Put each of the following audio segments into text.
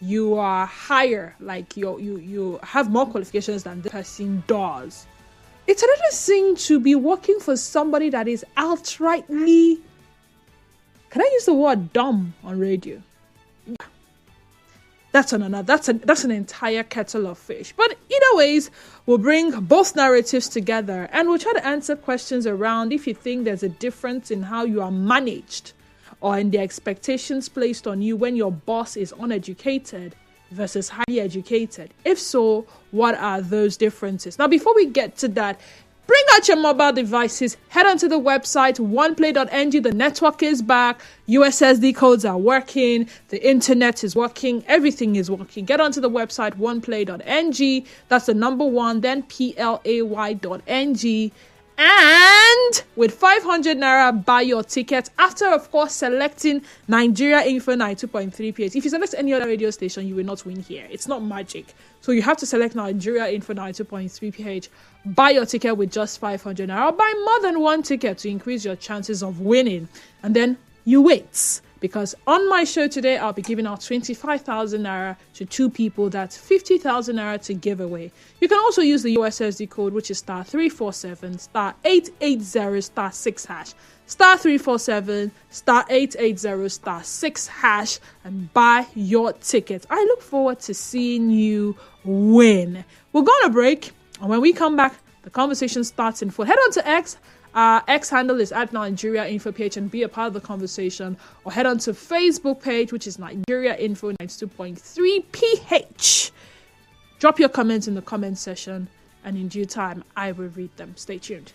you are higher, like you have more qualifications than the person does. It's another thing to be working for somebody that is outrightly, can I use the word dumb on radio? That's an entire kettle of fish. But either ways, we'll bring both narratives together and we'll try to answer questions around if you think there's a difference in how you are managed or in the expectations placed on you when your boss is uneducated versus highly educated. If so, what are those differences? Now, before we get to that, bring out your mobile devices, head onto the website, oneplay.ng. The network is back. USSD codes are working. The internet is working. Everything is working. Get onto the website, oneplay.ng. That's the number one, then play.ng. And with 500 naira, buy your ticket after, of course, selecting Nigeria Info 92.3 PH. If you select any other radio station, you will not win here. It's not magic. So you have to select Nigeria Info 92.3 PH. Buy your ticket with just 500 naira. Buy more than one ticket to increase your chances of winning. And then you wait. Because on my show today, I'll be giving out 25,000 naira to two people. That's 50,000 naira to give away. You can also use the USSD code, which is *347 *880 *6#. *347 *880 *6#, and buy your ticket. I look forward to seeing you win. We're going to break, and when we come back, the conversation starts in full. Head on to X. Our X handle is at Nigeria Info PH and be a part of the conversation, or head on to Facebook page, which is Nigeria Info 92.3 PH. Drop your comments in the comment section, and in due time, I will read them. Stay tuned.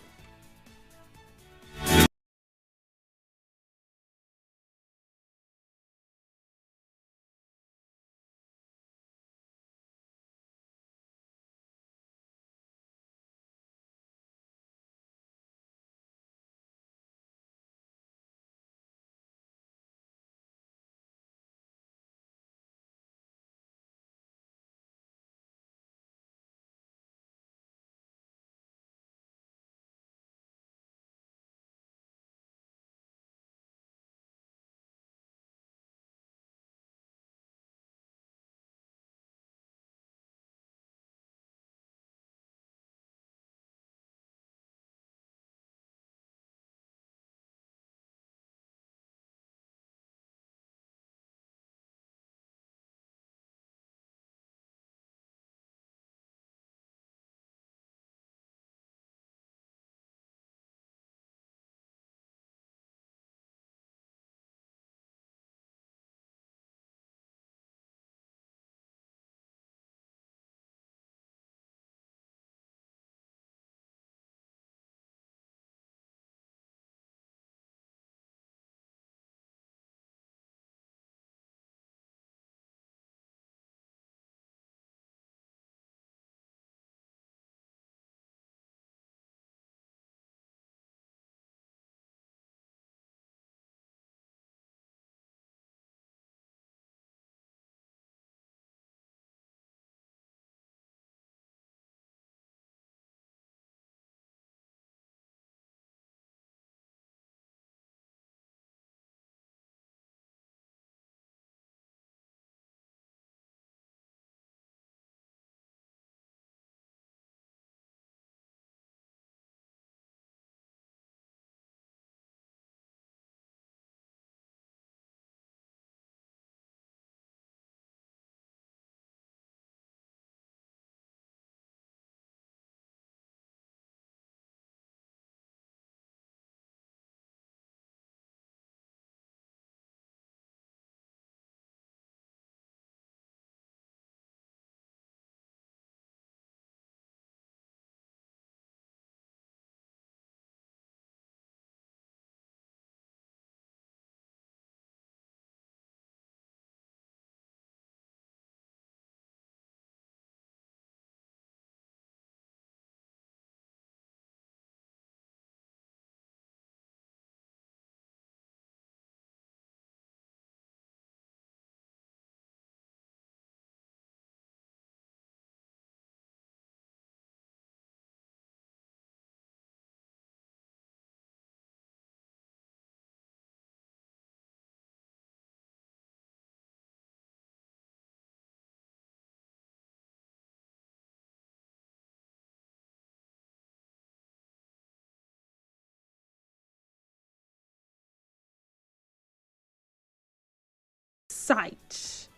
site.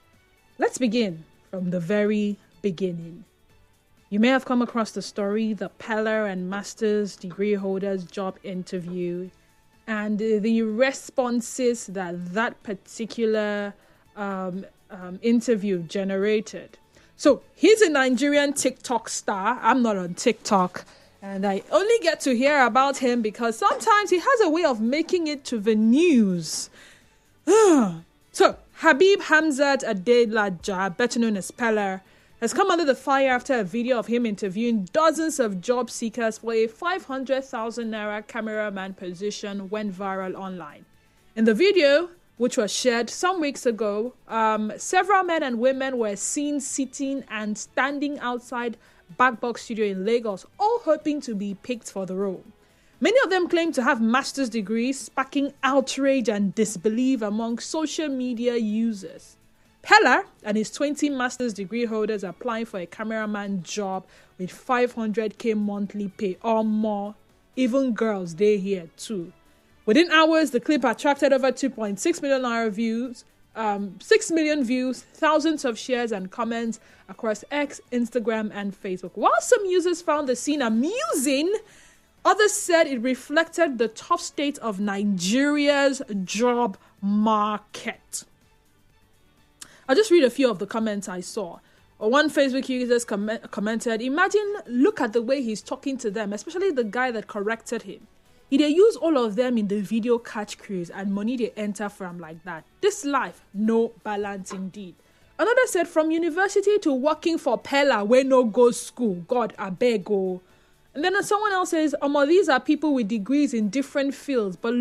Let's begin from the very beginning. You may have come across the story, the Peller and master's degree holders job interview, and the responses that particular interview generated. So he's a Nigerian TikTok star. I'm not on TikTok, and I only get to hear about him because sometimes he has a way of making it to the news. So Habib Hamzat Adelaja, better known as Peller, has come under the fire after a video of him interviewing dozens of job seekers for a 500,000 naira cameraman position went viral online. In the video, which was shared some weeks ago, several men and women were seen sitting and standing outside Backbox Studio in Lagos, all hoping to be picked for the role. Many of them claim to have master's degrees, sparking outrage and disbelief among social media users. Peller and his 20 master's degree holders applying for a cameraman job with 500k monthly pay or more. Even girls, they here too. Within hours, the clip attracted over 2.6 million views, 6 million views, thousands of shares and comments across X, Instagram, and Facebook. While some users found the scene amusing, others said it reflected the tough state of Nigeria's job market. I'll just read a few of the comments I saw. One Facebook user commented, "Imagine, look at the way he's talking to them, especially the guy that corrected him. They use all of them in the video catch cruise and money they enter from like that. This life, no balance indeed." Another said, "From university to working for Peller, where no go school. God, I beg oh." And then someone else says, "These are people with degrees in different fields, but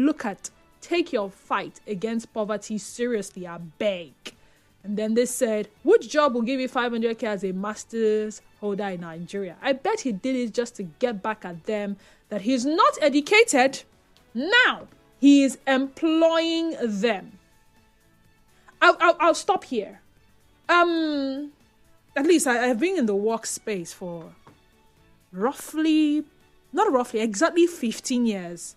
take your fight against poverty seriously, I beg." And then they said, "Which job will give you 500k as a master's holder in Nigeria? I bet he did it just to get back at them that he's not educated. Now he is employing them." I'll stop here. At least I've been in the workspace for exactly 15 years,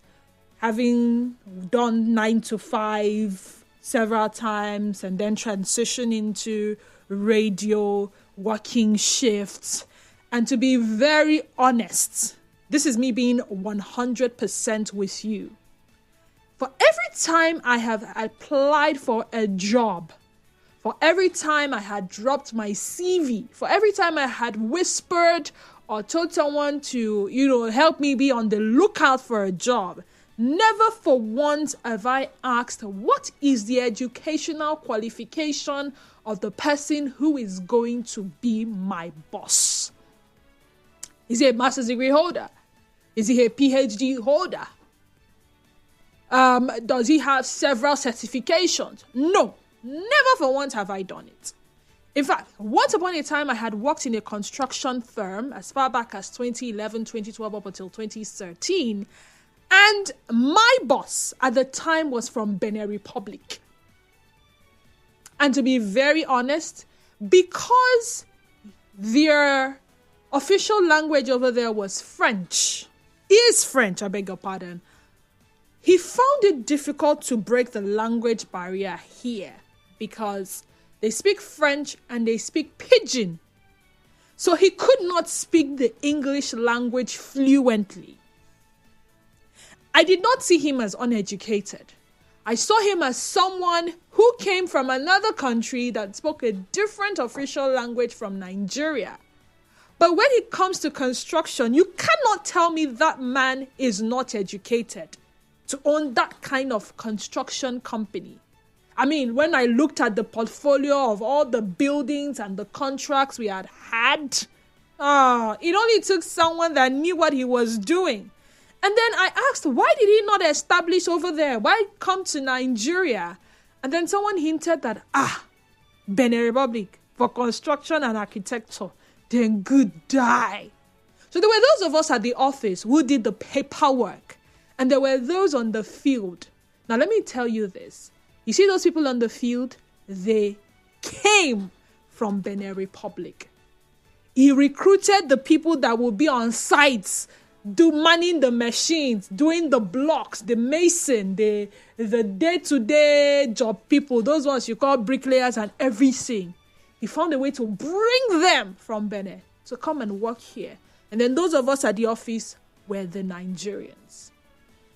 having done 9 to 5 several times and then transition into radio, working shifts. And to be very honest, this is me being 100% with you. For every time I have applied for a job, for every time I had dropped my CV, for every time I had whispered or told someone to, help me be on the lookout for a job, never for once have I asked, what is the educational qualification of the person who is going to be my boss? Is he a master's degree holder? Is he a PhD holder? Does he have several certifications? No, never for once have I done it. In fact, once upon a time, I had worked in a construction firm as far back as 2011, 2012, up until 2013. And my boss at the time was from Benin Republic. And to be very honest, because their official language over there was French, is French, I beg your pardon, he found it difficult to break the language barrier here because they speak French and they speak Pidgin. So he could not speak the English language fluently. I did not see him as uneducated. I saw him as someone who came from another country that spoke a different official language from Nigeria. But when it comes to construction, you cannot tell me that man is not educated to own that kind of construction company. I mean, when I looked at the portfolio of all the buildings and the contracts we had, it only took someone that knew what he was doing. And then I asked, why did he not establish over there? Why come to Nigeria? And then someone hinted that, Benin Republic for construction and architecture, then good die. So there were those of us at the office who did the paperwork, and there were those on the field. Now let me tell you this. You see those people on the field? They came from Benin Republic. He recruited the people that will be on sites manning the machines, doing the blocks, the mason, the day-to-day job people, those ones you call bricklayers and everything. He found a way to bring them from Benin to come and work here. And then those of us at the office were the Nigerians.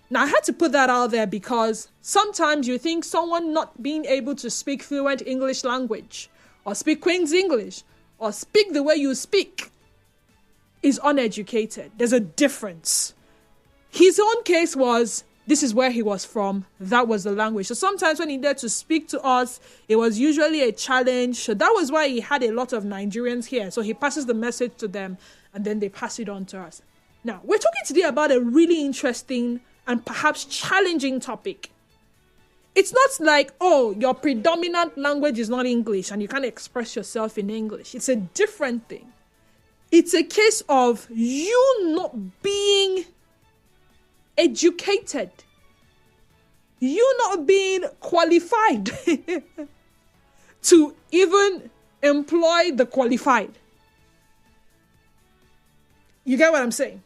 Now, I had to put that out there because sometimes you think someone not being able to speak fluent English language or speak Queen's English or speak the way you speak is uneducated. There's a difference. His own case was, this is where he was from. That was the language. So sometimes when he dared to speak to us, it was usually a challenge. So that was why he had a lot of Nigerians here. So he passes the message to them and then they pass it on to us. Now, we're talking today about a really interesting and perhaps challenging topic. It's not like, oh, your predominant language is not English and you can't express yourself in English. It's a different thing. It's a case of you not being educated. You not being qualified to even employ the qualified. You get what I'm saying?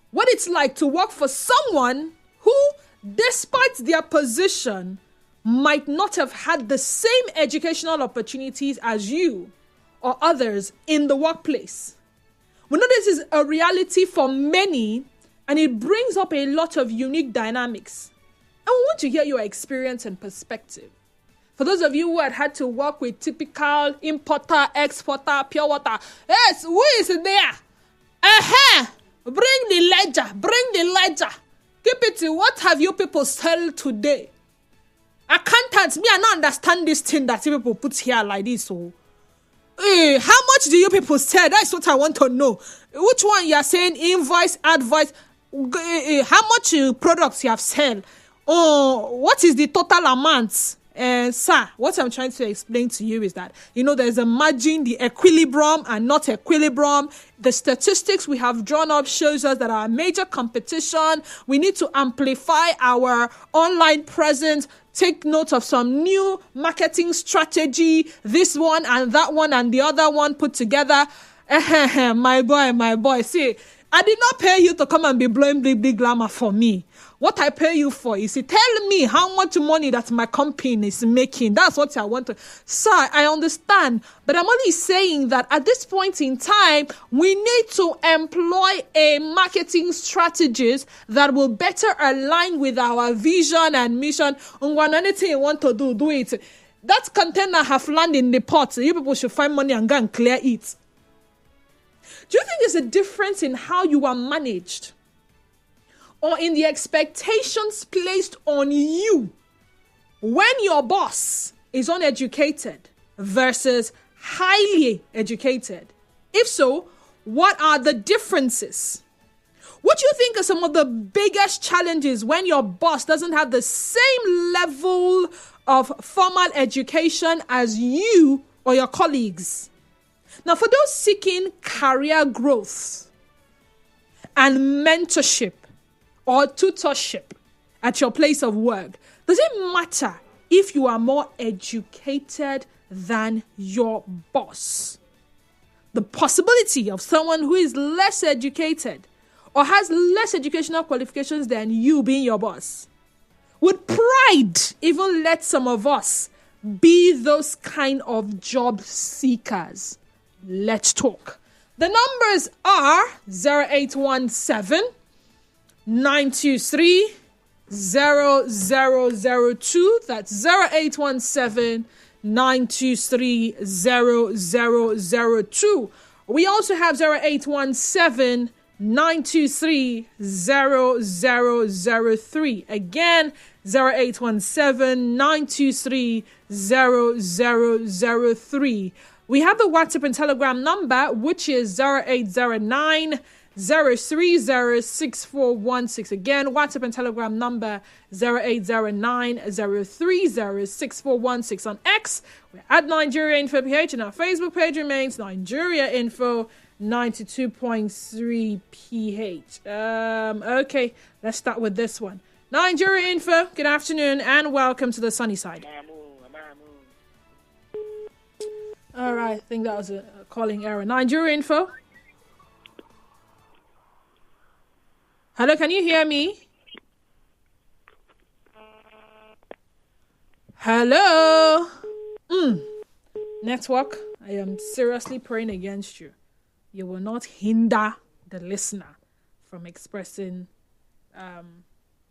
What it's like to work for someone who, despite their position, might not have had the same educational opportunities as you or others in the workplace. We know this is a reality for many, and it brings up a lot of unique dynamics. And we want to hear your experience and perspective. For those of you who had to work with typical importer, exporter, pure water, yes, who is there? Bring the ledger. Keep it to what have you people sell today? Accountants, me, I don't understand this thing that you people put here like this. So, how much do you people sell? That's what I want to know. Which one you are saying invoice, advice? How much products you have sell? Oh, what is the total amount? Sir, what I'm trying to explain to you is that, there's a margin, the equilibrium and not equilibrium. The statistics we have drawn up shows us that our major competition, we need to amplify our online presence, take note of some new marketing strategy, this one and that one and the other one put together. My boy, see, I did not pay you to come and be blowing big glamour for me. What I pay you for is, tell me how much money that my company is making. That's what I want to. Sir, I understand. But I'm only saying that at this point in time, we need to employ a marketing strategies that will better align with our vision and mission. And when anything you want to do it. That container have landed in the pot. You people should find money and go and clear it. Do you think there's a difference in how you are managed? Or in the expectations placed on you when your boss is uneducated versus highly educated? If so, what are the differences? What do you think are some of the biggest challenges when your boss doesn't have the same level of formal education as you or your colleagues? Now, for those seeking career growth and mentorship, or tutorship at your place of work, does it matter if you are more educated than your boss? The possibility of someone who is less educated or has less educational qualifications than you being your boss would pride even let some of us be those kind of job seekers. Let's talk. The numbers are 0817 923 0002. That's 0817 923 0002. We also have 0817 923 0003. Again, 0817 923 0003. We have the WhatsApp and Telegram number, which is 0809 0306416. Again, WhatsApp and Telegram number 0809 0306416. On X, we're at Nigeria Info PH, and our Facebook page remains Nigeria Info 92.3 PH. Okay, let's start with this one. Nigeria Info, good afternoon and welcome to the sunny side. All right, I think that was a calling error. Nigeria Info. Hello, can you hear me? Hello? Network, I am seriously praying against you. You will not hinder the listener from expressing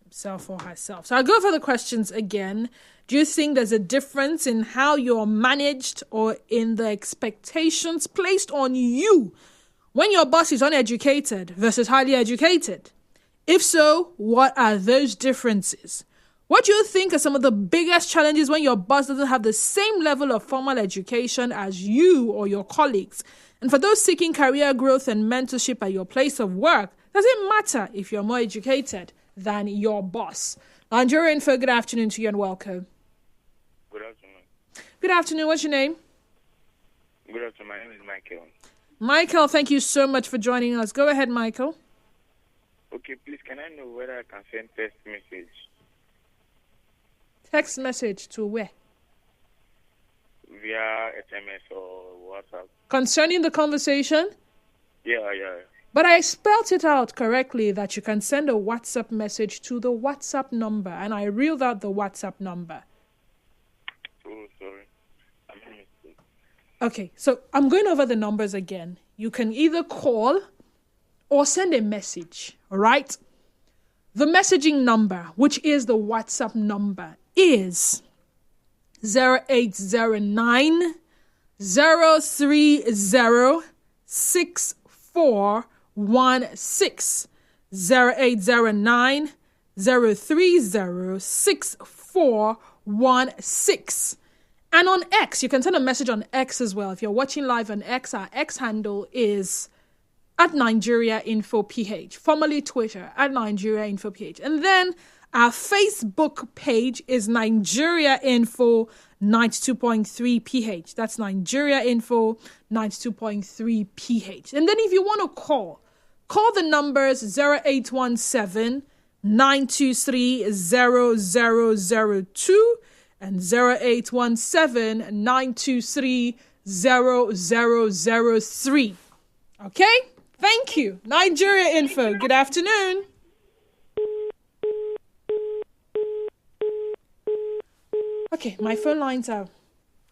himself or herself. So I'll go for the questions again. Do you think there's a difference in how you're managed or in the expectations placed on you when your boss is uneducated versus highly educated? If so, what are those differences? What do you think are some of the biggest challenges when your boss doesn't have the same level of formal education as you or your colleagues? And for those seeking career growth and mentorship at your place of work, does it matter if you're more educated than your boss? Nigeria Info, good afternoon to you and welcome. Good afternoon. Good afternoon. What's your name? Good afternoon. My name is Michael. Michael, thank you so much for joining us. Go ahead, Michael. Okay, please, can I know whether I can send text message? Text message to where? Via SMS or WhatsApp? Concerning the conversation? Yeah. But I spelt it out correctly that you can send a WhatsApp message to the WhatsApp number, and I reeled out the WhatsApp number. Oh, sorry. I made a mistake. Okay, so I'm going over the numbers again. You can either call or send a message, all right? The messaging number, which is the WhatsApp number, is 0809 030 6416. 0809 030 6416. And on X, you can send a message on X as well. If you're watching live on X, our X handle is at Nigeria Info PH, formerly Twitter, at Nigeria Info PH. And then our Facebook page is Nigeria Info 92.3 PH. That's Nigeria Info 92.3 PH. And then if you want to call the numbers 0817 923 0002 and 0817 923 0003. Okay? Thank you. Nigeria Info, good afternoon. Okay, my phone lines are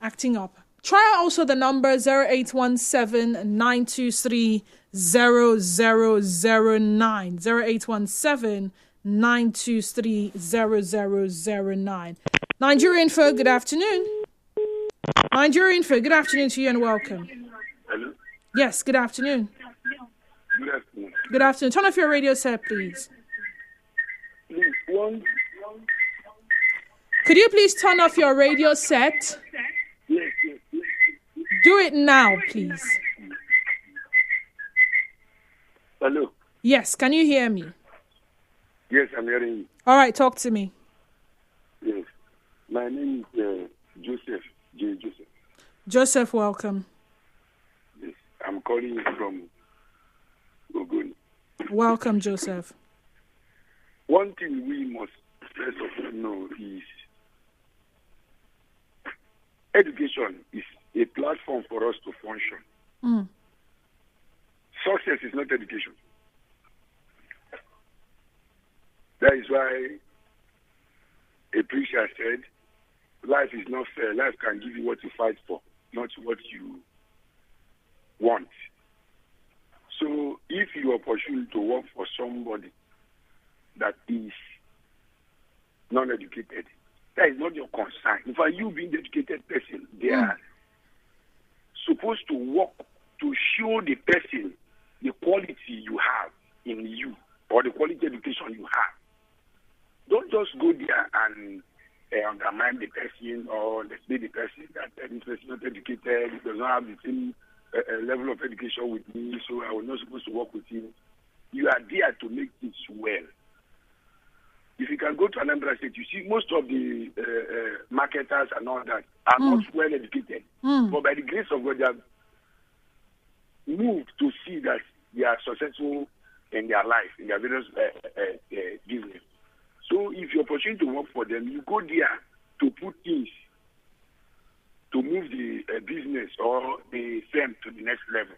acting up. Try also the number 0817 923 0009. 0817 923 0009. Nigeria Info, good afternoon. Nigeria Info, good afternoon to you and welcome. Hello? Yes, good afternoon. Good afternoon. Good afternoon. Turn off your radio set, please. Please, Could you please turn off your radio set? Yes. Do it now, please. Hello? Yes, can you hear me? Yes, I'm hearing you. All right, talk to me. Yes. My name is Joseph. J. Joseph. Joseph, welcome. Yes. I'm calling you from Ogoni. Welcome, Joseph. One thing we must first of all know is education is a platform for us to function. Success is not education. That is why a preacher said, life is not fair. Life can give you what you fight for, not what you want. So if you are pursuing to work for somebody that is non-educated, that is not your concern. In fact, you being the educated person, they are supposed to work to show the person the quality you have in you or the quality education you have. Don't just go there and undermine the person or say the person that this person is not educated, he does not have the same level of education with me, so I was not supposed to work with him. You are there to make things well. If you can go to Anambra State, you see most of the marketers and all that are not well educated. But by the grace of God, they have moved to see that they are successful in their life, in their various business. So if you're pursuing to work for them, you go there to put things to move the business or the firm to the next level.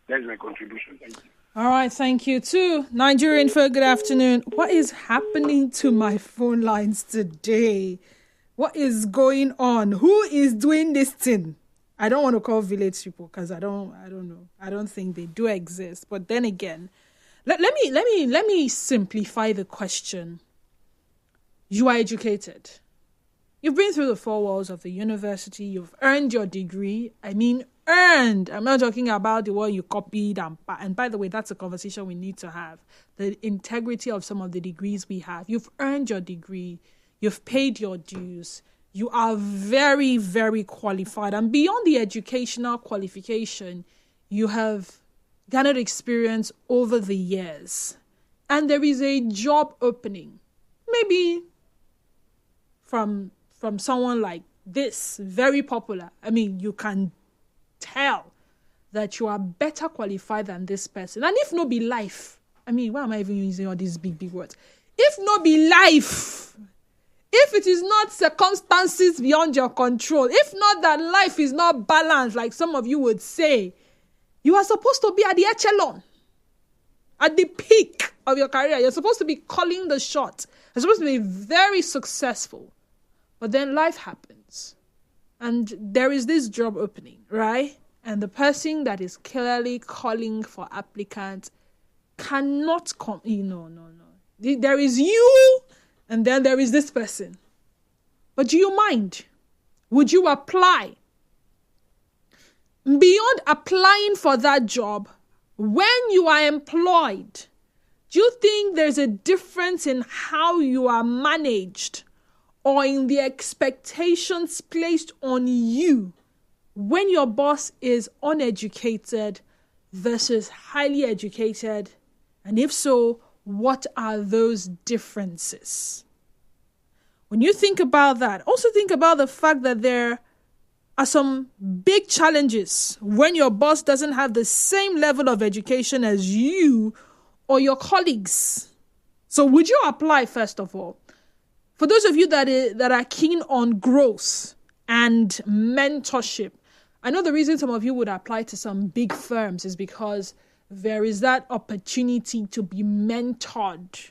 That's my contribution. Thank you. All right, thank you too. Nigerian for good afternoon. What is happening to my phone lines today? What is going on? Who is doing this thing? I don't want to call village people because I don't know. I don't think they do exist. But then again, let me simplify the question. You are educated. You've been through the four walls of the university. You've earned your degree. I mean, earned. I'm not talking about the one you copied. And by the way, that's a conversation we need to have. The integrity of some of the degrees we have. You've earned your degree. You've paid your dues. You are very, very qualified. And beyond the educational qualification, you have garnered experience over the years. And there is a job opening. Maybe from someone like this, very popular. I mean, you can tell that you are better qualified than this person. And if no be life, I mean, why am I even using all these big words? If no be life, if it is not circumstances beyond your control, if not that life is not balanced, like some of you would say, you are supposed to be at the echelon, at the peak of your career. You're supposed to be calling the shot. You're supposed to be very successful. But then life happens. And there is this job opening, right? And the person that is clearly calling for applicants cannot come. No. There is you, and then there is this person. But do you mind? Would you apply? Beyond applying for that job, when you are employed, do you think there's a difference in how you are managed or in the expectations placed on you when your boss is uneducated versus highly educated? And if so, what are those differences? When you think about that, also think about the fact that there are some big challenges when your boss doesn't have the same level of education as you or your colleagues. So would you apply, first of all? For those of you that are keen on growth and mentorship, I know the reason some of you would apply to some big firms is because there is that opportunity to be mentored.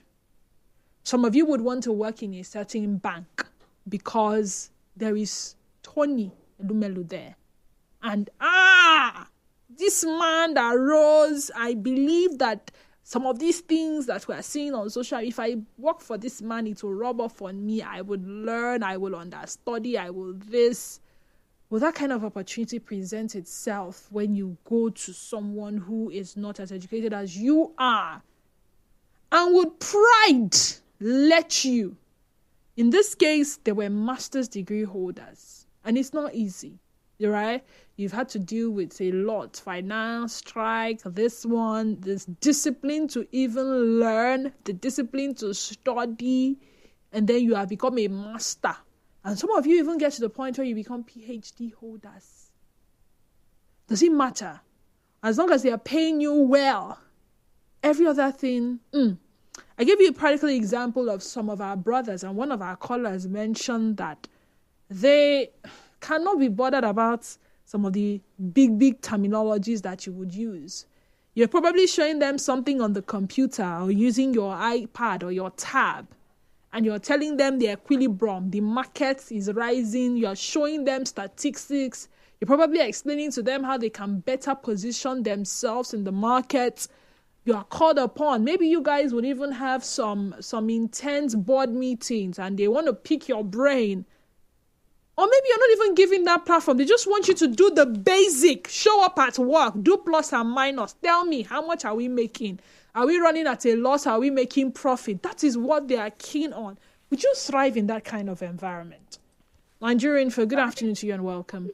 Some of you would want to work in a certain bank because there is Tony Elumelu there. And this man that rose, I believe that some of these things that we're seeing on social, if I work for this man, it will rub off on me. I would learn, I will understudy, I will this. Will that kind of opportunity present itself when you go to someone who is not as educated as you are? And would pride let you? In this case, they were master's degree holders. And it's not easy, right? You've had to deal with a lot. Finance, strike, this discipline to even learn, the discipline to study, and then you have become a master. And some of you even get to the point where you become PhD holders. Does it matter? As long as they are paying you well, every other thing. I gave you a practical example of some of our brothers, and one of our callers mentioned that they cannot be bothered about some of the big terminologies that you would use. You're probably showing them something on the computer or using your iPad or your tab, and you're telling them the equilibrium, the market is rising, you're showing them statistics, you're probably explaining to them how they can better position themselves in the market. You are called upon. Maybe you guys would even have some intense board meetings and they want to pick your brain. Or maybe you're not even giving that platform. They just want you to do the basic. Show up at work. Do plus and minus. Tell me, how much are we making? Are we running at a loss? Are we making profit? That is what they are keen on. Would you thrive in that kind of environment? Nigerian, for good afternoon to you and welcome.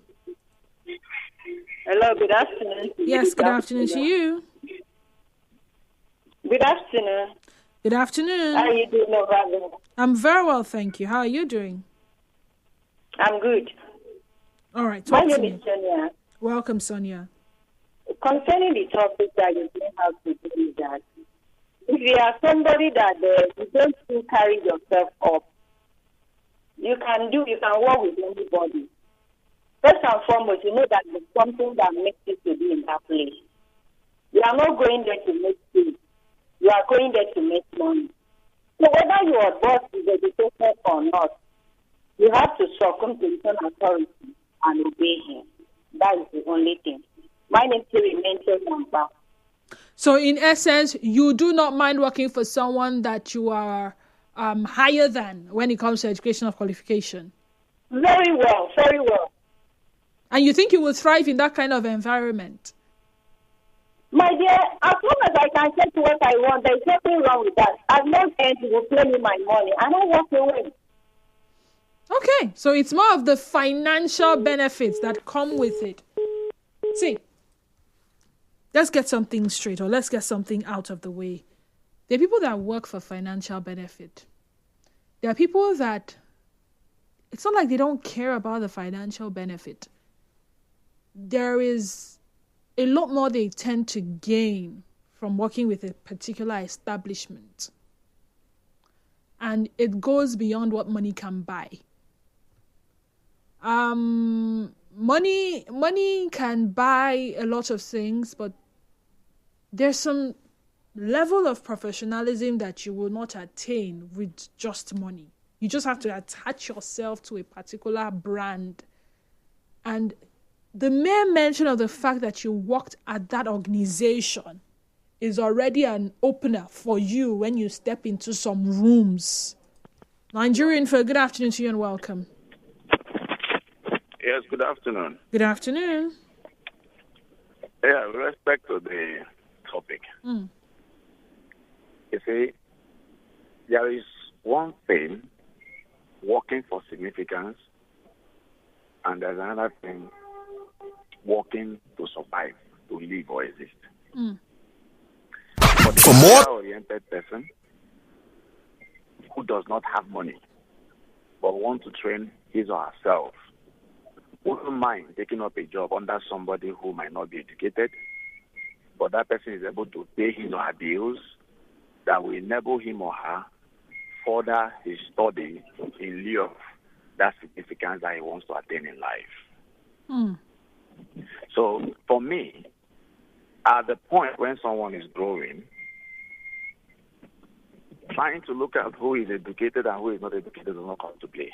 Hello, good afternoon. Yes, good afternoon to you. Good afternoon. Good afternoon. How are you doing over there? I'm very well, thank you. How are you doing? I'm good. All right, My talk to name me. is Sonia. Welcome, Sonia. Concerning the topic that you have to do is that if you are somebody that you don't still carry yourself up, you can work with anybody. First and foremost, you know that there's something that makes you to be in that place. You are not going there to make food. You are going there to make money. So whether your boss is educated or not, you have to succumb to his own authority and obey him. That is the only thing. My name is Mental Number. So in essence, you do not mind working for someone that you are higher than when it comes to educational qualification? Very well, very well. And you think you will thrive in that kind of environment? My dear, as long as I can get what I want, there's nothing wrong with that. As long as you will pay me my money, and I walk away. Okay, so it's more of the financial benefits that come with it. See, let's get something straight, or let's get something out of the way. There are people that work for financial benefit. There are people that it's not like they don't care about the financial benefit. There is a lot more they tend to gain from working with a particular establishment. And it goes beyond what money can buy. Money can buy a lot of things, but there's some level of professionalism that you will not attain with just money. You just have to attach yourself to a particular brand. And the mere mention of the fact that you worked at that organization is already an opener for you when you step into some rooms. Nigerian Info, good afternoon to you and welcome. Yes, good afternoon. Good afternoon. Yeah, with respect to the topic, you see, there is one thing, working for significance, and there's another thing, working to survive, to live or exist. For more oriented person who does not have money but want to train his or herself, wouldn't mind taking up a job under somebody who might not be educated, but that person is able to pay his or her bills that will enable him or her further his study in lieu of that significance that he wants to attain in life. So for me, at the point when someone is growing, trying to look at who is educated and who is not educated does not come to play.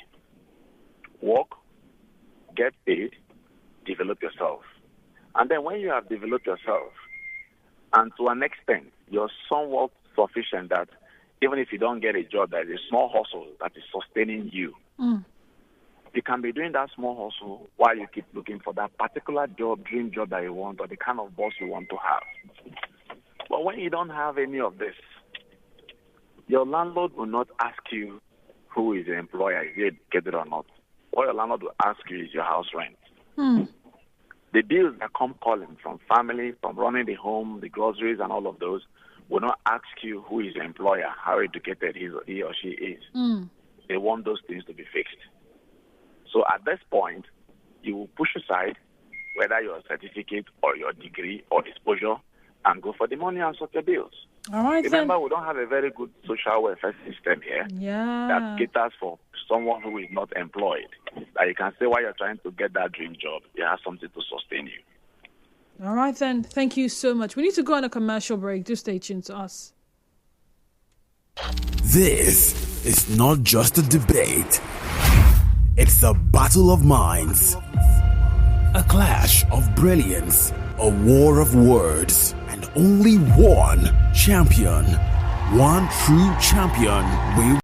Work, get paid, develop yourself. And then when you have developed yourself, and to an extent, you're somewhat sufficient that even if you don't get a job, there is a small hustle that is sustaining you. You can be doing that small hustle while you keep looking for that particular job, dream job that you want, or the kind of boss you want to have. But when you don't have any of this, your landlord will not ask you who is the employer, is he educated or not. What your landlord will ask you is your house rent. The bills that come calling from family, from running the home, the groceries and all of those, will not ask you who is the employer, how educated he or she is. They want those things to be fixed. So at this point, you will push aside whether your certificate or your degree or exposure and go for the money and sort your bills. All right, Remember, then. we don't have a very good social welfare system here that caters for someone who is not employed. That you can say while you're trying to get that dream job, you have something to sustain you. All right, then. Thank you so much. We need to go on a commercial break. Do stay tuned to us. This is not just a debate. It's a battle of minds. A clash of brilliance. A war of words. And only one champion. One true champion will